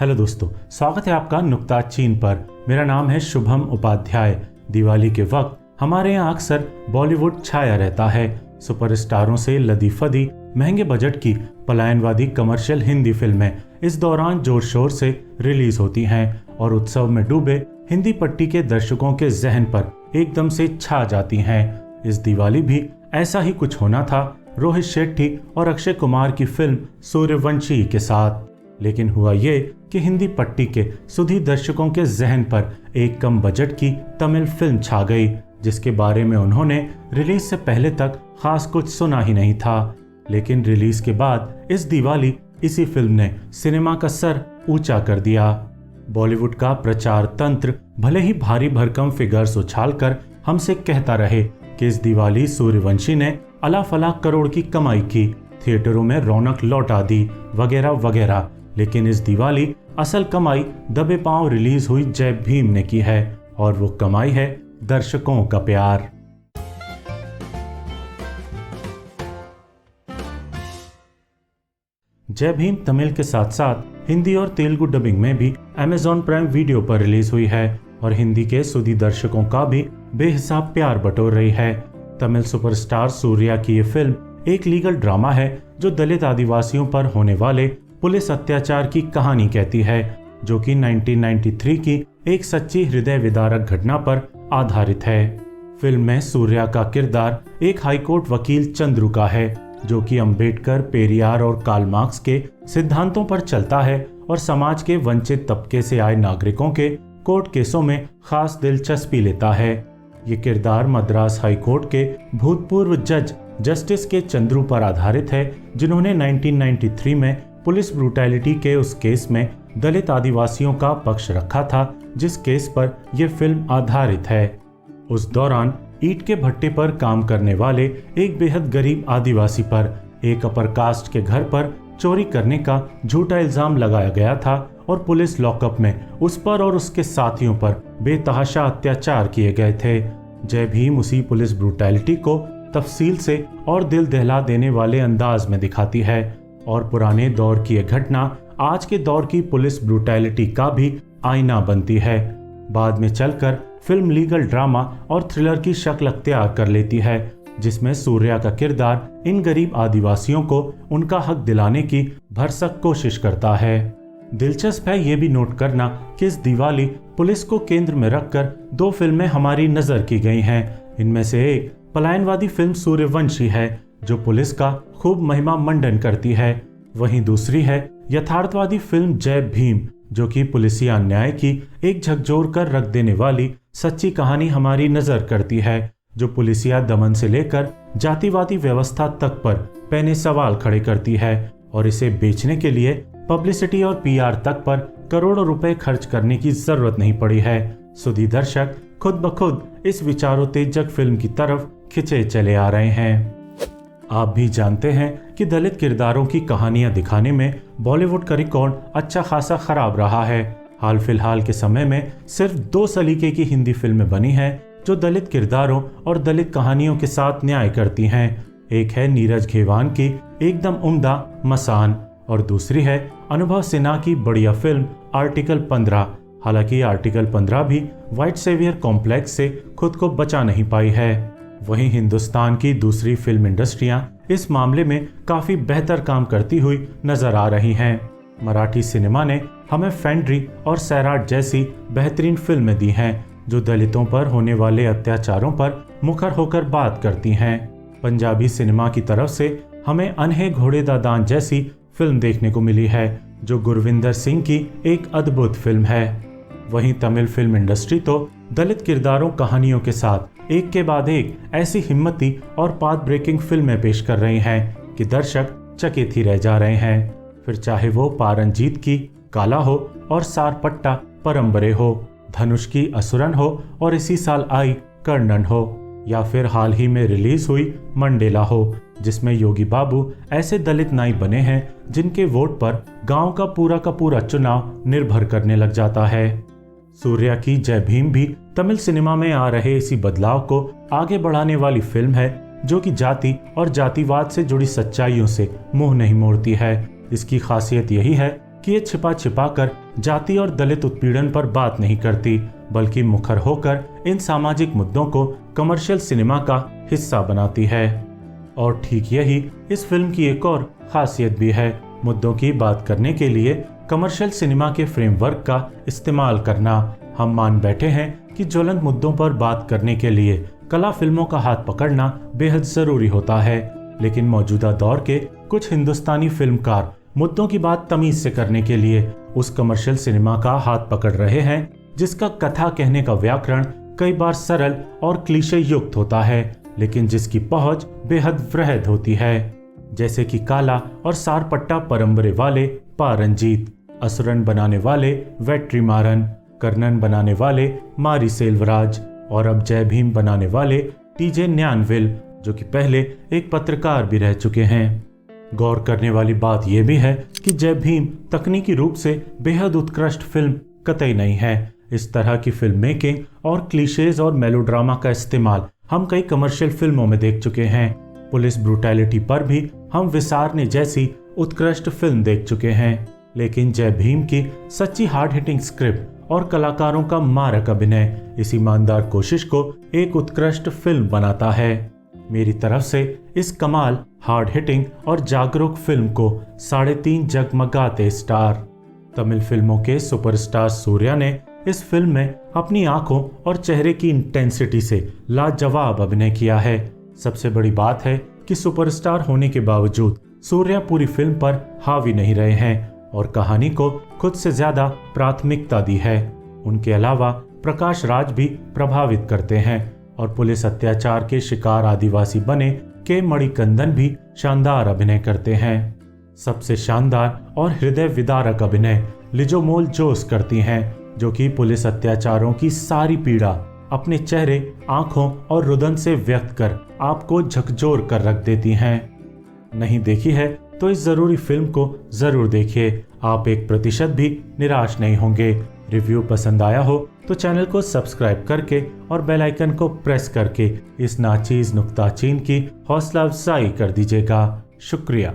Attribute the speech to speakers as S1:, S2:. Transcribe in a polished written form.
S1: Hello दोस्तों, स्वागत है आपका नुक्ता चीन पर। मेरा नाम है शुभम उपाध्याय। दिवाली के वक्त हमारे यहाँ अक्सर बॉलीवुड छाया रहता है। सुपरस्टारों से लदी फदी महंगे बजट की पलायनवादी कमर्शियल हिंदी फिल्में इस दौरान जोर शोर से रिलीज होती हैं और उत्सव में डूबे हिंदी पट्टी के दर्शकों के जहन पर एकदम से छा जाती हैं। इस दिवाली भी ऐसा ही कुछ होना था रोहित शेट्टी और अक्षय कुमार की फिल्म सूर्यवंशी के साथ। लेकिन हुआ ये कि हिंदी पट्टी के सुधी दर्शकों के जहन पर एक कम बजट की तमिल फिल्म छा गई, जिसके बारे में उन्होंने रिलीज से पहले तक खास कुछ सुना ही नहीं था। लेकिन रिलीज के बाद इस दिवाली इसी फिल्म ने सिनेमा का सर ऊंचा कर दिया। बॉलीवुड का प्रचार तंत्र भले ही भारी भरकम फिगर्स उछालकर हमसे कहता रहे कि इस दिवाली सूर्यवंशी ने अलाफला करोड़ की कमाई की, थिएटरों में रौनक लौटा दी वगैरह वगैरह, लेकिन इस दिवाली असल कमाई दबे पांव रिलीज हुई जय भीम ने की है और वो कमाई है दर्शकों का प्यार। जय भीम तमिल के साथ साथ हिंदी और तेलुगु डबिंग में भी अमेज़न प्राइम वीडियो पर रिलीज हुई है और हिंदी के सुधी दर्शकों का भी बेहिसाब प्यार बटोर रही है। तमिल सुपरस्टार सूर्या की ये फिल्म एक लीगल ड्रामा है जो दलित आदिवासियों पर होने वाले पुलिस अत्याचार की कहानी कहती है, जो कि 1993 की एक सच्ची हृदय विदारक घटना पर आधारित है। फिल्म में सूर्या का किरदार एक हाईकोर्ट वकील चंद्रू का है, जो कि अंबेडकर, पेरियार और कार्ल मार्क्स के सिद्धांतों पर चलता है और समाज के वंचित तबके से आए नागरिकों के कोर्ट केसों में खास दिलचस्पी लेता है। ये किरदार मद्रास हाईकोर्ट के भूतपूर्व जज जस्टिस के चंद्रू पर आधारित है, जिन्होंने 1993 में पुलिस ब्रूटैलिटी के उस केस में दलित आदिवासियों का पक्ष रखा था जिस केस पर यह फिल्म आधारित है। उस दौरान ईंट के भट्टे पर काम करने वाले एक बेहद गरीब आदिवासी पर एक अपर कास्ट के घर पर चोरी करने का झूठा इल्जाम लगाया गया था और पुलिस लॉकअप में उस पर और उसके साथियों पर बेतहाशा अत्याचार किए गए थे। जय भीम उसी पुलिस ब्रूटैलिटी को तफसील से और दिल दहला देने वाले अंदाज में दिखाती है और पुराने दौर की यह घटना आज के दौर की पुलिस ब्रूटैलिटी का भी आईना बनती है। बाद में चलकर फिल्म लीगल ड्रामा और थ्रिलर की शक्ल अख्तियार कर लेती है, जिसमें सूर्या का किरदार इन गरीब आदिवासियों को उनका हक दिलाने की भरसक कोशिश करता है। दिलचस्प है ये भी नोट करना कि इस दिवाली पुलिस को केंद्र में रखकर दो फिल्में हमारी नजर की गई हैं। इनमें से एक पलायनवादी फिल्म सूर्यवंशी है, जो पुलिस का खूब महिमा मंडन करती है। वहीं दूसरी है यथार्थवादी फिल्म जय भीम, जो कि पुलिसिया अन्याय की एक झकझोर कर रख देने वाली सच्ची कहानी हमारी नजर करती है, जो पुलिसिया दमन से लेकर जातिवादी व्यवस्था तक पर पैने सवाल खड़े करती है और इसे बेचने के लिए पब्लिसिटी और पीआर तक पर करोड़ों रुपए खर्च करने की जरूरत नहीं पड़ी है। सुधी दर्शक खुद ब खुद इस विचारोत्तेजक फिल्म की तरफ खिंचे चले आ रहे हैं। आप भी जानते हैं कि दलित किरदारों की कहानियां दिखाने में बॉलीवुड का रिकॉर्ड अच्छा खासा खराब रहा है। हाल फिलहाल के समय में सिर्फ 2 सलीके की हिंदी फिल्में बनी हैं जो दलित किरदारों और दलित कहानियों के साथ न्याय करती हैं। एक है नीरज घेवान की एकदम उम्दा मसान और दूसरी है अनुभव सिन्हा की बढ़िया फिल्म आर्टिकल 15। हालांकि आर्टिकल 15 भी व्हाइट सेवियर कॉम्प्लेक्स से खुद को बचा नहीं पाई है। वहीं हिंदुस्तान की दूसरी फिल्म इंडस्ट्रियां इस मामले में काफी बेहतर काम करती हुई नजर आ रही हैं। मराठी सिनेमा ने हमें फेंड्री और सैराट जैसी बेहतरीन फिल्में दी हैं, जो दलितों पर होने वाले अत्याचारों पर मुखर होकर बात करती हैं। पंजाबी सिनेमा की तरफ से हमें अनहे घोड़े दा दान जैसी फिल्म देखने को मिली है, जो गुरविंदर सिंह की एक अद्भुत फिल्म है। वहीं तमिल फिल्म इंडस्ट्री तो दलित किरदारों कहानियों के साथ एक के बाद एक ऐसी हिम्मती और पाथ ब्रेकिंग फिल्में पेश कर रही हैं कि दर्शक चकित ही रह जा रहे हैं। फिर चाहे वो पारंजीत की काला हो और सारपट्टा परम्बरे हो, धनुष की असुरन हो और इसी साल आई कर्णन हो, या फिर हाल ही में रिलीज हुई मंडेला हो, जिसमें योगी बाबू ऐसे दलित नाई बने हैं जिनके वोट पर गांव का पूरा चुनाव निर्भर करने लग जाता है। सूर्या की जय भीम भी तमिल सिनेमा में आ रहे इसी बदलाव को आगे बढ़ाने वाली फिल्म है, जो कि जाति और जातिवाद से जुड़ी सच्चाइयों से मुंह नहीं मोड़ती है। इसकी खासियत यही है कि ये छिपा छिपा कर जाति और दलित उत्पीड़न पर बात नहीं करती, बल्कि मुखर होकर इन सामाजिक मुद्दों को कमर्शियल सिनेमा का हिस्सा बनाती है। और ठीक यही इस फिल्म की एक और खासियत भी है, मुद्दों की बात करने के लिए कमर्शियल सिनेमा के फ्रेमवर्क का इस्तेमाल करना। हम मान बैठे हैं कि ज्वलंत मुद्दों पर बात करने के लिए कला फिल्मों का हाथ पकड़ना बेहद जरूरी होता है, लेकिन मौजूदा दौर के कुछ हिंदुस्तानी फिल्मकार मुद्दों की बात तमीज से करने के लिए उस कमर्शियल सिनेमा का हाथ पकड़ रहे हैं जिसका कथा कहने का व्याकरण कई बार सरल और क्लीशे युक्त होता है, लेकिन जिसकी पहुंच बेहद वृहद होती है। जैसे कि काला और सारपट्टा परंपरे वाले पा रंजीत, असुरन बनाने वाले वेट्रीमारन, कर्णन बनाने वाले मारी सेल्वराज और अब जय भीम बनाने वाले टीजे न्यानविल, जो कि पहले एक पत्रकार भी रह चुके हैं। गौर करने वाली बात यह भी है कि जय भीम तकनीकी रूप से बेहद उत्कृष्ट फिल्म कतई नहीं है। इस तरह की फिल्म मेकिंग और क्लीशेज और मेलोड्रामा का इस्तेमाल हम कई कमर्शियल फिल्मों में देख चुके हैं। पुलिस ब्रूटैलिटी पर भी हम विसारने जैसी उत्कृष्ट फिल्म देख चुके हैं, लेकिन जय भीम की सच्ची हार्ड हिटिंग स्क्रिप्ट और कलाकारों का मारक अभिनय इस ईमानदार कोशिश को एक उत्कृष्ट फिल्म बनाता है। मेरी तरफ से इस कमाल, हार्ड हिटिंग और जागरूक फिल्म को 3.5 जगमगाते स्टार। तमिल फिल्मों के सुपरस्टार सूर्या ने इस फिल्म में अपनी आंखों और चेहरे की इंटेंसिटी से लाजवाब अभिनय किया है। सबसे बड़ी बात है कि सुपरस्टार होने के बावजूद सूर्या पूरी फिल्म पर हावी नहीं रहे हैं और कहानी को खुद से ज्यादा प्राथमिकता दी है। उनके अलावा प्रकाश राज भी प्रभावित करते हैं और पुलिस अत्याचार के शिकार आदिवासी बने के मणिकंदन भी शानदार अभिनय करते हैं। सबसे शानदार और हृदय विदारक अभिनय लिजोमोल जोस करती हैं, जो कि पुलिस अत्याचारों की सारी पीड़ा अपने चेहरे, आंखों और रुदन से व्यक्त कर आपको झकझोर कर रख देती हैं। नहीं देखी है तो इस जरूरी फिल्म को जरूर देखिए, आप 1% भी निराश नहीं होंगे। रिव्यू पसंद आया हो तो चैनल को सब्सक्राइब करके और बेल आइकन को प्रेस करके इस नाचीज नुक्ताचीन की हौसला अफजाई कर दीजिएगा। शुक्रिया।